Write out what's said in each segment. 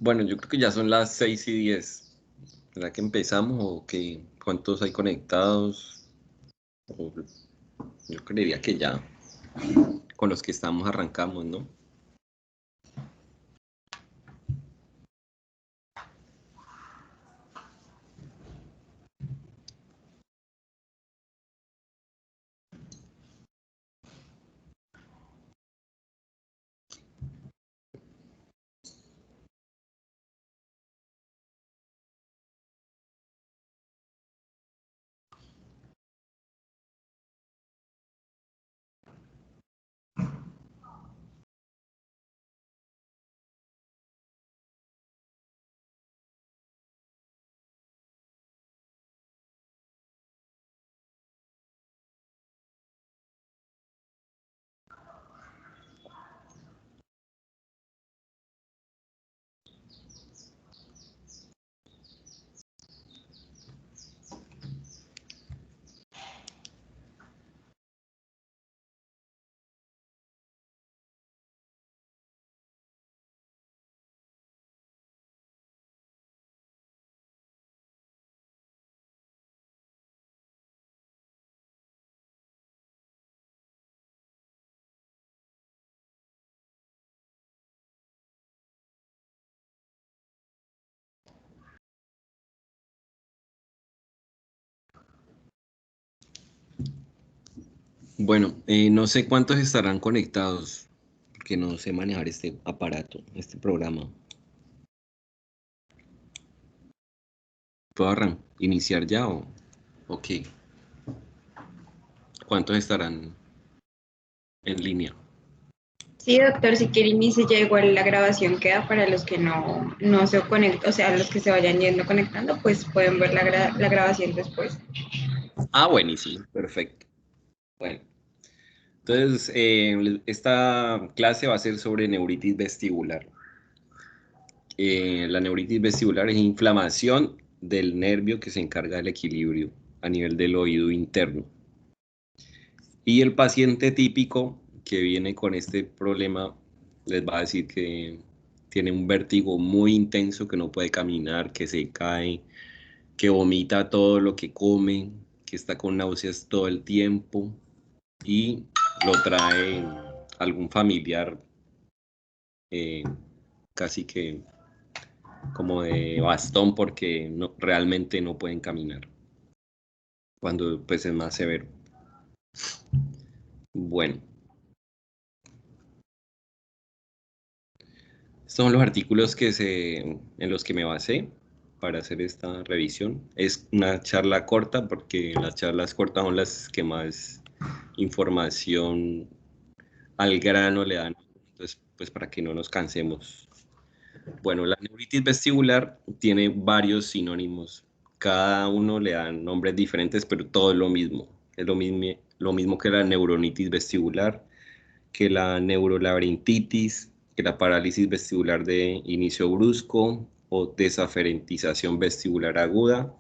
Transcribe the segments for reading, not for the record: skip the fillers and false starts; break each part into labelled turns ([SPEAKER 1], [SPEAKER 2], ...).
[SPEAKER 1] Bueno, yo creo que ya son las 6:10. ¿Será que empezamos o qué? ¿Cuántos hay conectados? O- Yo creería que ya con los que estamos arrancamos, ¿no? Bueno, no sé cuántos estarán conectados, porque no sé manejar este aparato, este programa. ¿Puedo iniciar ya o qué? ¿Cuántos estarán en línea?
[SPEAKER 2] Sí, doctor, si quiere inicie ya igual la grabación queda para los que no se conectan, o sea, los que se vayan yendo conectando, pues pueden ver la grabación después.
[SPEAKER 1] Ah, buenísimo, perfecto. Bueno, entonces esta clase va a ser sobre neuritis vestibular. La neuritis vestibular es inflamación del nervio que se encarga del equilibrio a nivel del oído interno. Y el paciente típico que viene con este problema les va a decir que tiene un vértigo muy intenso, que no puede caminar, que se cae, que vomita todo lo que come, que está con náuseas todo el tiempo y lo trae algún familiar eh, casi que como de bastón porque realmente no pueden caminar cuando pues es más severo. Bueno, estos son los artículos en los que me basé para hacer esta revisión. Es una charla corta porque las charlas cortas son las que más información al grano le dan. Entonces, pues para que no nos cansemos. Bueno, la neuritis vestibular tiene varios sinónimos. Cada uno le dan nombres diferentes, pero todo es lo mismo. Es lo mismo que la neuronitis vestibular, que la neurolabrintitis, que la parálisis vestibular de inicio brusco o desaferentización vestibular aguda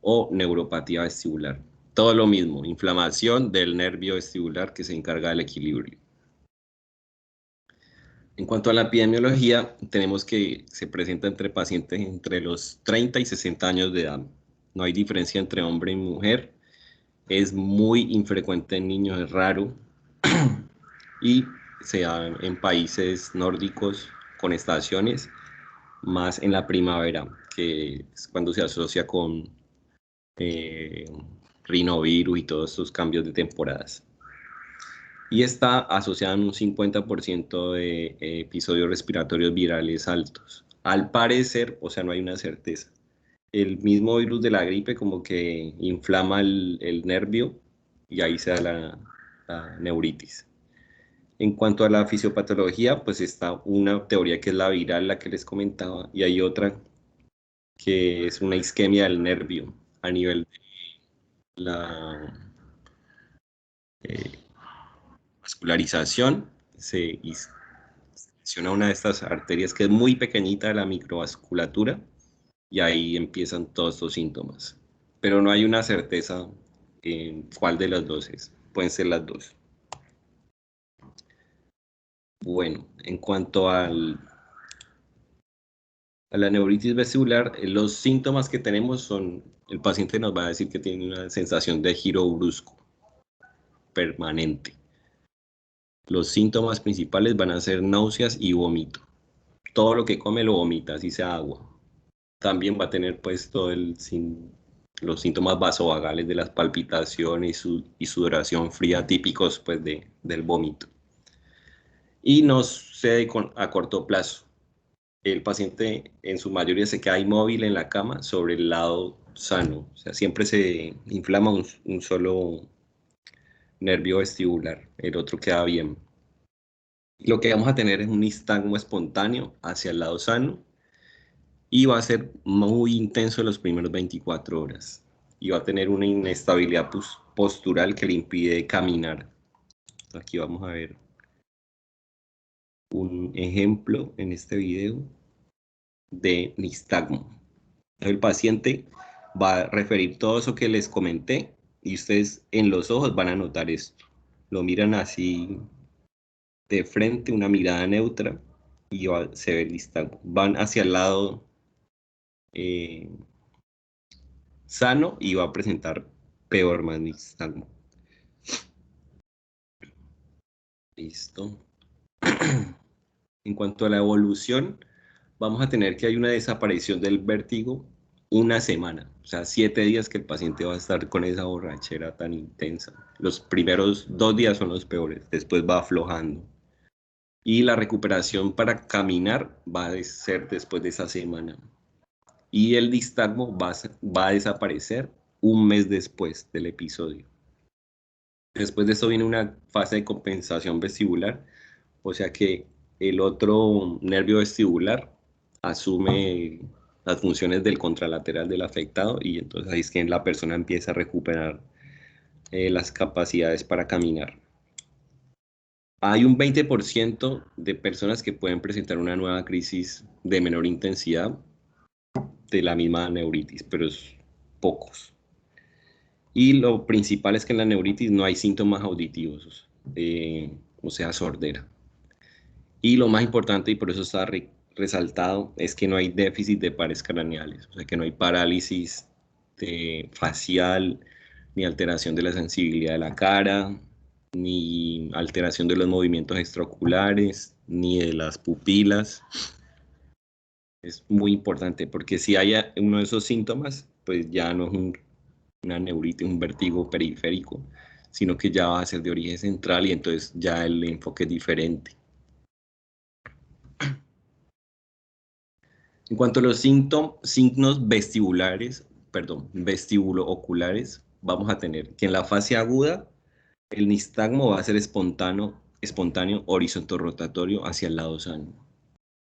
[SPEAKER 1] o neuropatía vestibular. Todo lo mismo, inflamación del nervio vestibular que se encarga del equilibrio. En cuanto a la epidemiología, tenemos que se presenta entre pacientes entre los 30 y 60 años de edad. No hay diferencia entre hombre y mujer. Es muy infrecuente en niños, es raro. Y se da en países nórdicos con estaciones, más en la primavera, que es cuando se asocia con eh, rinovirus y todos estos cambios de temporadas. Y está asociada en un 50% de episodios respiratorios virales altos. Al parecer, o sea, no hay una certeza. El mismo virus de la gripe como que inflama el nervio y ahí se da la neuritis. En cuanto a la fisiopatología, pues está una teoría que es la viral, la que les comentaba, y hay otra que es una isquemia del nervio a nivel de la eh, vascularización. Se lesiona una de estas arterias que es muy pequeñita de la microvasculatura y ahí empiezan todos estos síntomas. Pero no hay una certeza en cuál de las dos es. Pueden ser las dos. Bueno, en cuanto al A la neuritis vestibular, los síntomas que tenemos son, el paciente nos va a decir que tiene una sensación de giro brusco, permanente. Los síntomas principales van a ser náuseas y vómito. Todo lo que come lo vomita, así sea agua. También va a tener pues los síntomas vasovagales de las palpitaciones y sudoración fría típicos pues del vómito. Y no sucede a corto plazo. El paciente en su mayoría se queda inmóvil en la cama sobre el lado sano. O sea, siempre se inflama un solo nervio vestibular, el otro queda bien. Lo que vamos a tener es un nistagmo espontáneo hacia el lado sano y va a ser muy intenso en los primeros 24 horas. Y va a tener una inestabilidad postural que le impide caminar. Aquí vamos a ver un ejemplo en este video de nistagmo. El paciente va a referir todo eso que les comenté y ustedes en los ojos van a notar esto. Lo miran así de frente, una mirada neutra y se ve el nistagmo. Van hacia el lado eh, sano y va a presentar peor más nistagmo. Listo. En cuanto a la evolución, vamos a tener que hay una desaparición del vértigo una semana, o sea, 7 días que el paciente va a estar con esa borrachera tan intensa. Los primeros 2 días son los peores, después va aflojando. Y la recuperación para caminar va a ser después de esa semana. Y el nistagmo va a desaparecer un mes después del episodio. Después de eso viene una fase de compensación vestibular, o sea que el otro nervio vestibular asume las funciones del contralateral del afectado y entonces ahí es que la persona empieza a recuperar las capacidades para caminar. Hay un 20% de personas que pueden presentar una nueva crisis de menor intensidad de la misma neuritis, pero es pocos. Y lo principal es que en la neuritis no hay síntomas auditivos, o sea, sordera. Y lo más importante, y por eso está resaltado, es que no hay déficit de pares craneales, o sea, que no hay parálisis facial, ni alteración de la sensibilidad de la cara, ni alteración de los movimientos extraoculares, ni de las pupilas. Es muy importante porque si hay uno de esos síntomas, pues ya no es una neuritis, un vértigo periférico, sino que ya va a ser de origen central y entonces ya el enfoque es diferente. En cuanto a los signos vestibulares, perdón, vestibulo-oculares, vamos a tener que en la fase aguda el nistagmo va a ser espontáneo horizontal rotatorio hacia el lado sano.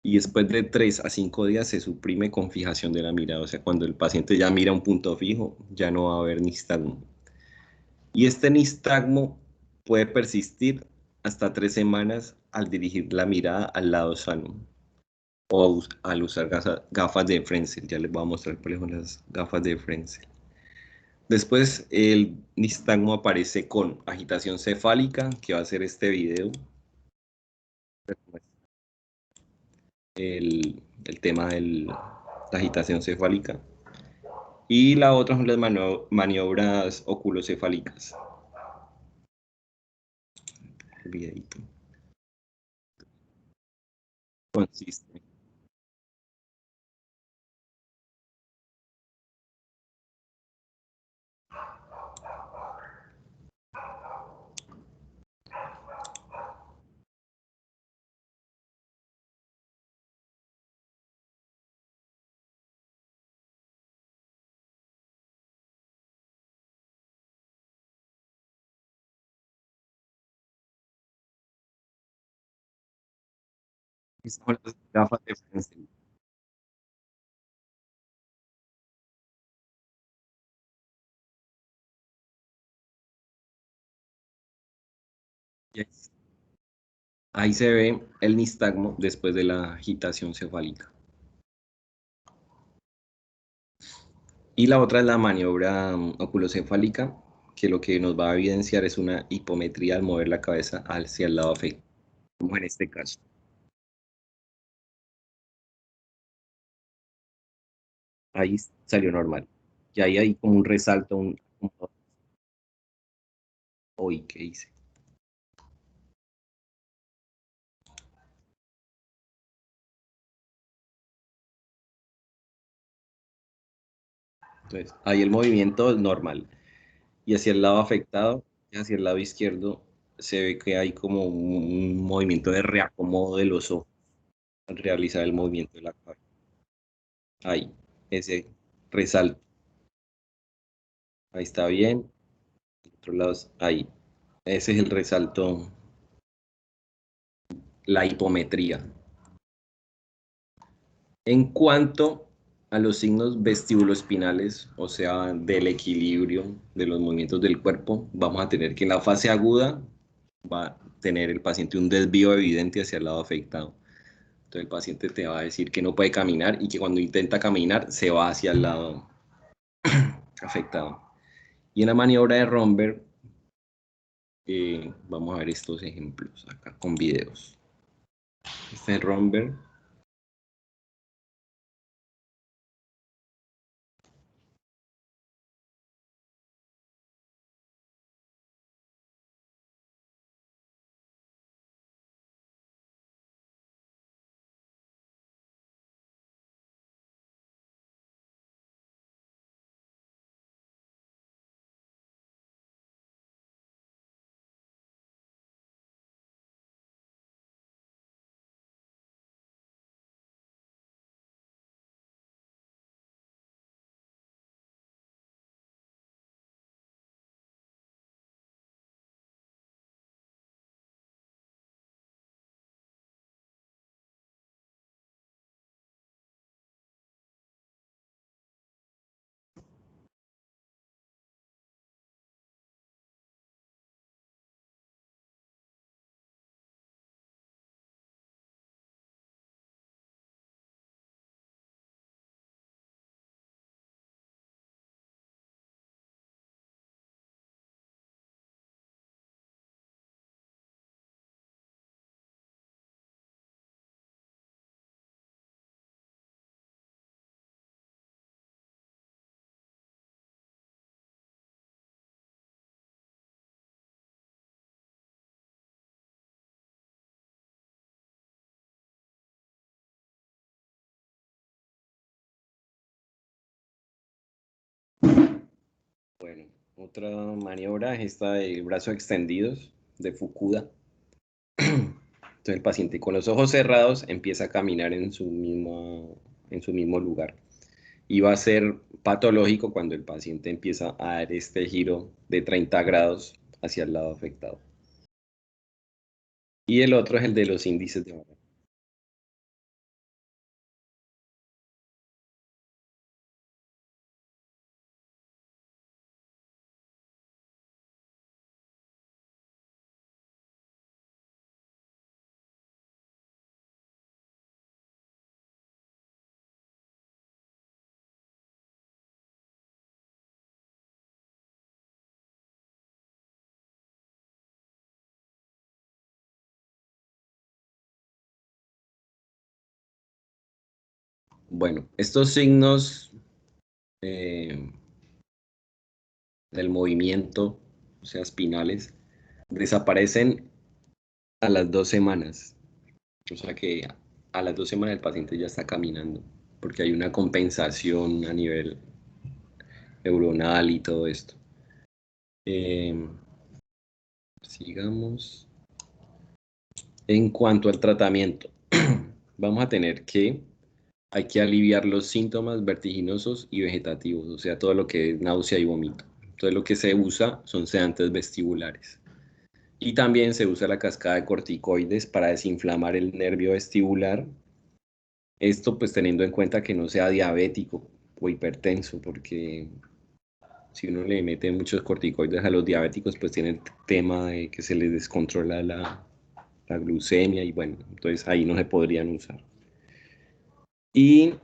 [SPEAKER 1] Y después de 3 a 5 días se suprime con fijación de la mirada, o sea, cuando el paciente ya mira un punto fijo, ya no va a haber nistagmo. Y este nistagmo puede persistir hasta 3 semanas al dirigir la mirada al lado sano o al usar gafas de Frenzel. Ya les voy a mostrar cuáles son las gafas de Frenzel. Después el nistagmo aparece con agitación cefálica, que va a ser este video. El tema de la agitación cefálica. Y la otra son las maniobras oculocefálicas. El videito. Consiste. Son las gafas de Frenzel. Yes. Ahí se ve el nistagmo después de la agitación cefálica. Y la otra es la maniobra oculocefálica, que lo que nos va a evidenciar es una hipometría al mover la cabeza hacia el lado afectado, como en este caso. Ahí salió normal. Y ahí hay como un resalto, uy, ¿qué hice? Entonces, ahí el movimiento es normal. Y hacia el lado afectado, hacia el lado izquierdo, se ve que hay como un movimiento de reacomodo de los ojos al realizar el movimiento de la cabeza. Ahí, ese resalto. Ahí está bien. Otro lado, ahí. Ese es el resalto, la hipometría. En cuanto a los signos vestibuloespinales, o sea, del equilibrio de los movimientos del cuerpo, vamos a tener que en la fase aguda va a tener el paciente un desvío evidente hacia el lado afectado. Entonces el paciente te va a decir que no puede caminar y que cuando intenta caminar se va hacia el lado afectado. Y en la maniobra de Romberg, vamos a ver estos ejemplos acá con videos. Este es Romberg. Bueno, otra maniobra es esta de brazos extendidos de Fukuda. Entonces el paciente con los ojos cerrados empieza a caminar en su mismo lugar. Y va a ser patológico cuando el paciente empieza a dar este giro de 30 grados hacia el lado afectado. Y el otro es el de los índices de barra. Bueno, estos signos eh, del movimiento, o sea, espinales, desaparecen a las 2 semanas. O sea que a las 2 semanas el paciente ya está caminando, porque hay una compensación a nivel neuronal y todo esto. Eh, sigamos. En cuanto al tratamiento, vamos a tener que, hay que aliviar los síntomas vertiginosos y vegetativos, o sea, todo lo que es náusea y vómito. Entonces lo que se usa son sedantes vestibulares. Y también se usa la cascada de corticoides para desinflamar el nervio vestibular. Esto pues teniendo en cuenta que no sea diabético o hipertenso, porque si uno le mete muchos corticoides a los diabéticos, pues tiene el tema de que se les descontrola la glucemia y bueno, entonces ahí no se podrían usar. Y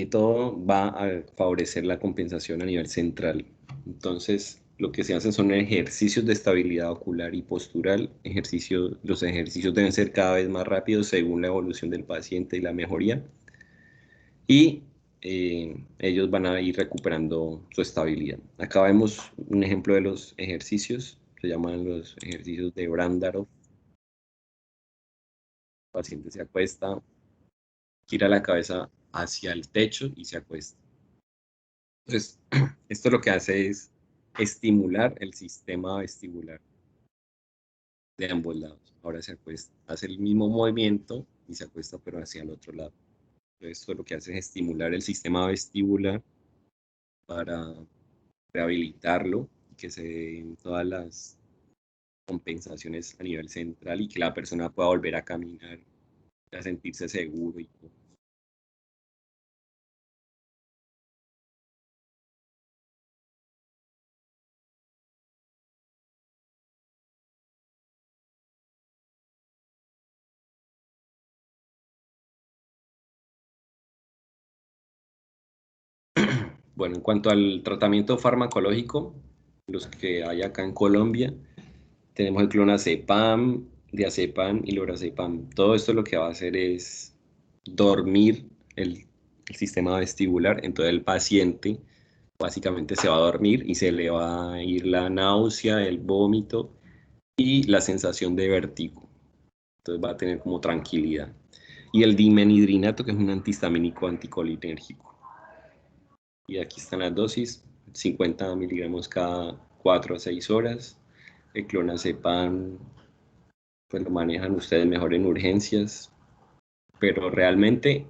[SPEAKER 1] todo va a favorecer la compensación a nivel central. Entonces, lo que se hacen son ejercicios de estabilidad ocular y postural. Los ejercicios deben ser cada vez más rápidos según la evolución del paciente y la mejoría. Y ellos van a ir recuperando su estabilidad. Acá vemos un ejemplo de los ejercicios, se llaman los ejercicios de Brandarov. El paciente se acuesta, gira la cabeza hacia el techo y se acuesta. Entonces, esto lo que hace es estimular el sistema vestibular de ambos lados. Ahora se acuesta, hace el mismo movimiento y se acuesta pero hacia el otro lado. Entonces, esto lo que hace es estimular el sistema vestibular para rehabilitarlo y que se den todas las compensaciones a nivel central y que la persona pueda volver a caminar, a sentirse seguro y todo. Bueno, en cuanto al tratamiento farmacológico, los que hay acá en Colombia, tenemos el clonazepam, diazepam y lorazepam. Todo esto lo que va a hacer es dormir el sistema vestibular. Entonces el paciente básicamente se va a dormir y se le va a ir la náusea, el vómito y la sensación de vértigo. Entonces va a tener como tranquilidad. Y el dimenhidrinato, que es un antihistamínico anticolinérgico. Y aquí están las dosis, 50 miligramos cada 4 a 6 horas. El clonazepam, pues lo manejan ustedes mejor en urgencias, pero realmente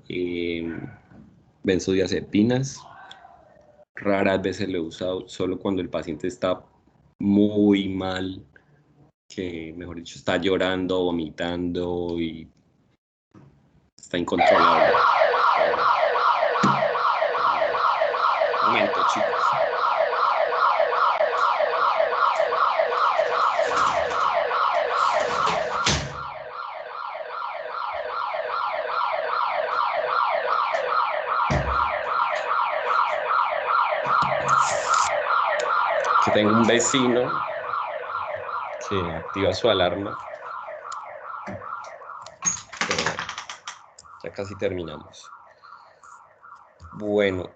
[SPEAKER 1] benzodiazepinas raras veces lo he usado solo cuando el paciente está muy mal, que mejor dicho está llorando, vomitando y está incontrolable. Un momento, chicos. Que tengo un vecino que activa su alarma. Pero ya casi terminamos. Bueno.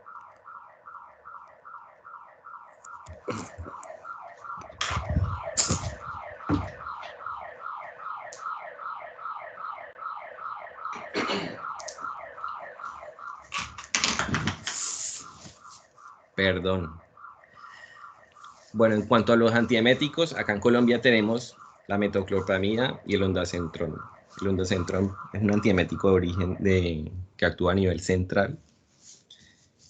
[SPEAKER 1] Perdón. Bueno, en cuanto a los antieméticos, acá en Colombia tenemos la metoclopramida y el ondansetron. El ondansetron es un antiemético de origen que actúa a nivel central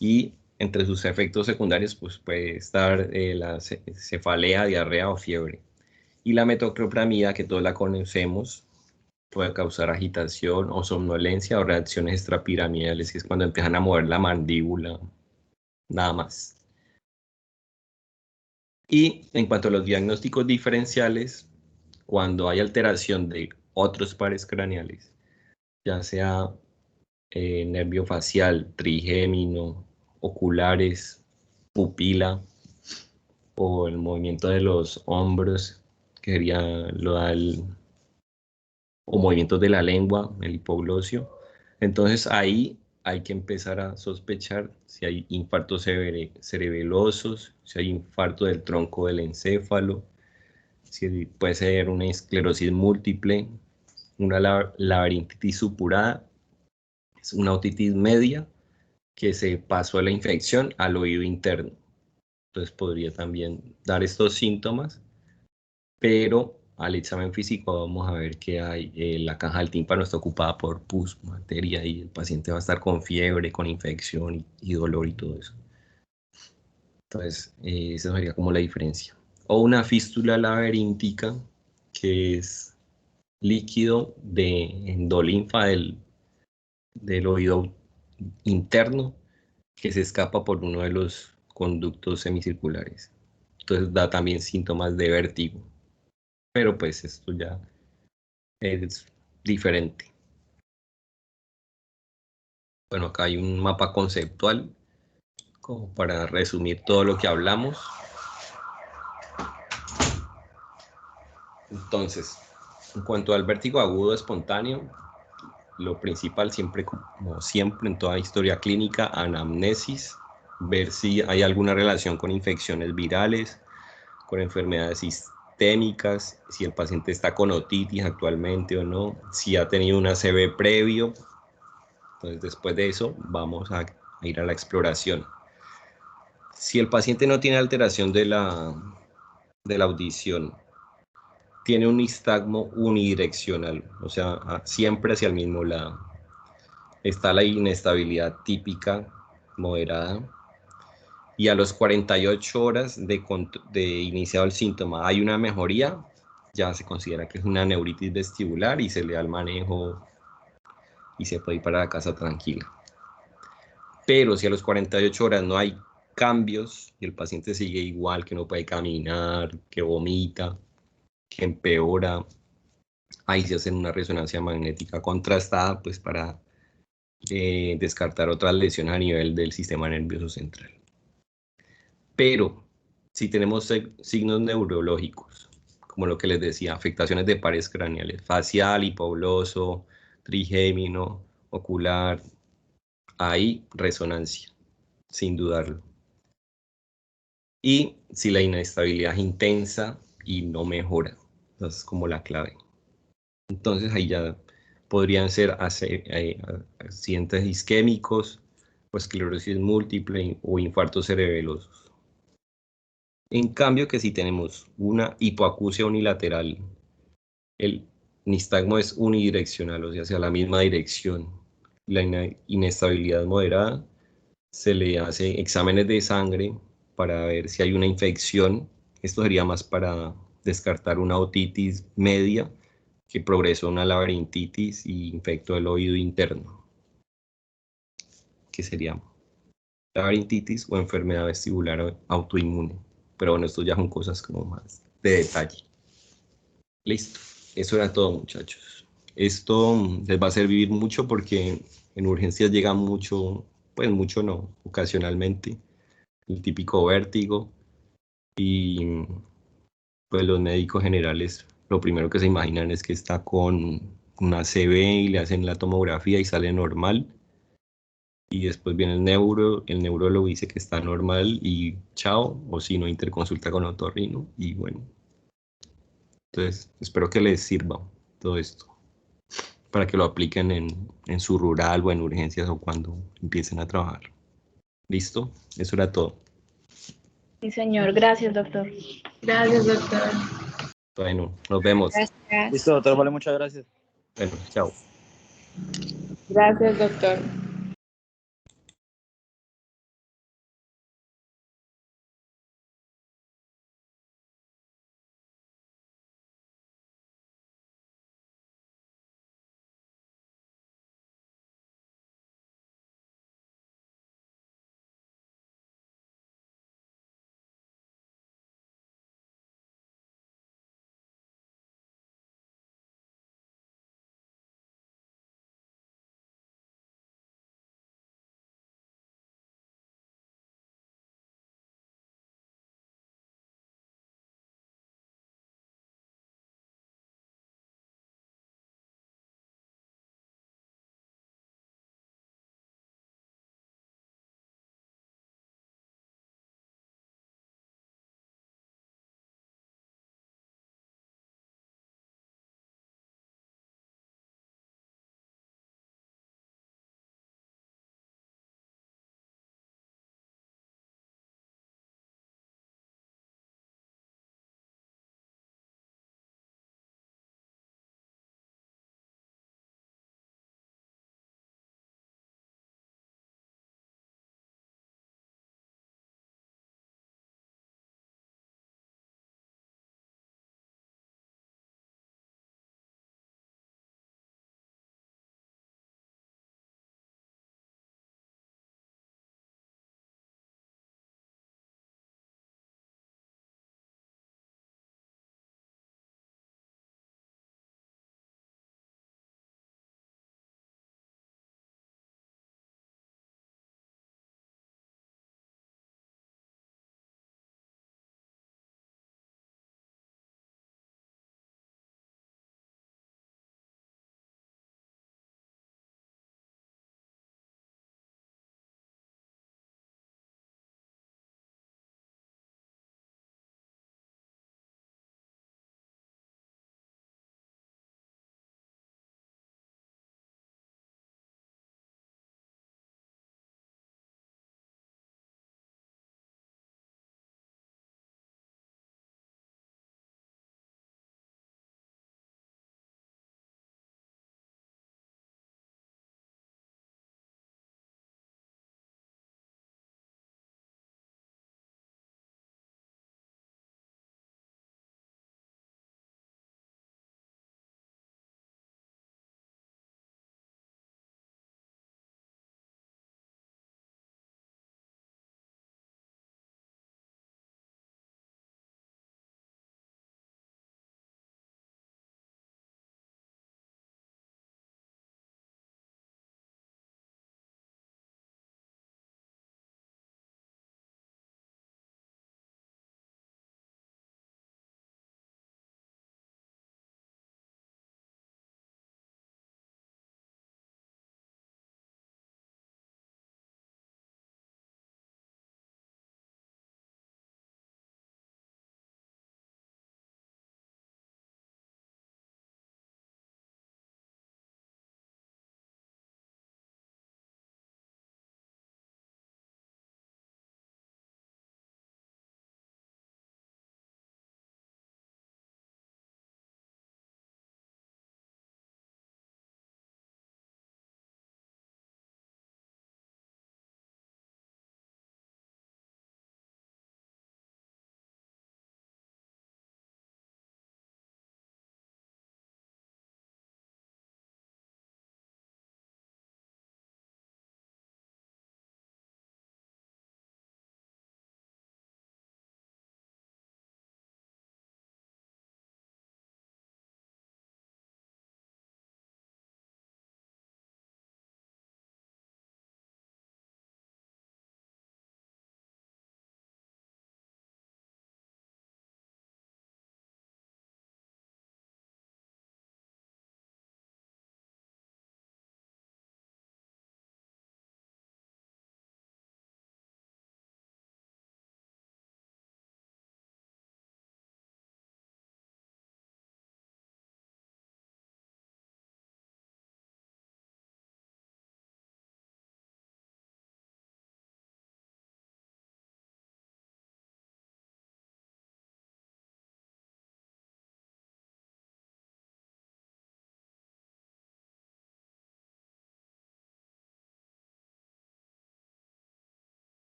[SPEAKER 1] y entre sus efectos secundarios pues, puede estar la cefalea, diarrea o fiebre. Y la metoclopramida, que todos la conocemos, puede causar agitación o somnolencia o reacciones extrapiramidales, que es cuando empiezan a mover la mandíbula, nada más. Y en cuanto a los diagnósticos diferenciales, cuando hay alteración de otros pares craneales, ya sea nervio facial, trigémino, oculares, pupila o el movimiento de los hombros, que sería o movimientos de la lengua, el hipoglosio. Entonces ahí hay que empezar a sospechar si hay infartos cerebelosos, si hay infarto del tronco del encéfalo, si puede ser una esclerosis múltiple, una laberintitis supurada, es una otitis media que se pasó a la infección al oído interno. Entonces podría también dar estos síntomas, pero al examen físico vamos a ver que hay, la caja del tímpano está ocupada por pus, materia, y el paciente va a estar con fiebre, con infección y dolor y todo eso. Entonces, esa sería como la diferencia. O una fístula laberíntica, que es líquido de endolinfa del oído interno que se escapa por uno de los conductos semicirculares. Entonces da también síntomas de vértigo. Pero pues esto ya es diferente. Bueno, acá hay un mapa conceptual como para resumir todo lo que hablamos. Entonces, en cuanto al vértigo agudo espontáneo, lo principal siempre, como siempre en toda historia clínica, anamnesis, ver si hay alguna relación con infecciones virales, con enfermedades sistémicas, si el paciente está con otitis actualmente o no, si ha tenido una ACV previo. Entonces, después de eso, vamos a ir a la exploración. Si el paciente no tiene alteración de la audición, tiene un nistagmo unidireccional, o sea, siempre hacia el mismo lado. Está la inestabilidad típica moderada, y a los 48 horas de iniciado el síntoma hay una mejoría, ya se considera que es una neuritis vestibular y se le da el manejo y se puede ir para la casa tranquila. Pero si a los 48 horas no hay cambios y el paciente sigue igual, que no puede caminar, que vomita, que empeora, ahí se hace una resonancia magnética contrastada, pues para descartar otras lesiones a nivel del sistema nervioso central. Pero si tenemos signos neurológicos, como lo que les decía, afectaciones de pares craneales, facial, hipogloso, trigémino, ocular, hay resonancia, sin dudarlo. Y si la inestabilidad es intensa y no mejora, esa es como la clave. Entonces ahí ya podrían ser accidentes isquémicos, o esclerosis múltiple o infartos cerebelosos. En cambio, que si tenemos una hipoacusia unilateral, el nistagmo es unidireccional, o sea, hacia la misma dirección, la inestabilidad moderada, se le hace exámenes de sangre para ver si hay una infección. Esto sería más para descartar una otitis media que progresó a una laberintitis y infectó el oído interno, que sería laberintitis o enfermedad vestibular autoinmune. Pero bueno, esto ya son cosas como más de detalle. Listo, eso era todo, muchachos. Esto les va a servir mucho porque en urgencias llega mucho, pues mucho no, ocasionalmente, el típico vértigo, y pues los médicos generales lo primero que se imaginan es que está con una ACV y le hacen la tomografía y sale normal. Y después viene el neurólogo dice que está normal y chao, o si no, interconsulta con otorrino y bueno. Entonces, espero que les sirva todo esto para que lo apliquen en su rural o en urgencias o cuando empiecen a trabajar. ¿Listo? Eso era todo.
[SPEAKER 3] Sí, señor. Gracias, doctor.
[SPEAKER 2] Gracias, doctor.
[SPEAKER 1] Bueno, nos vemos.
[SPEAKER 2] Gracias.
[SPEAKER 4] Listo, doctor, vale, muchas gracias.
[SPEAKER 1] Bueno, chao.
[SPEAKER 2] Gracias, doctor.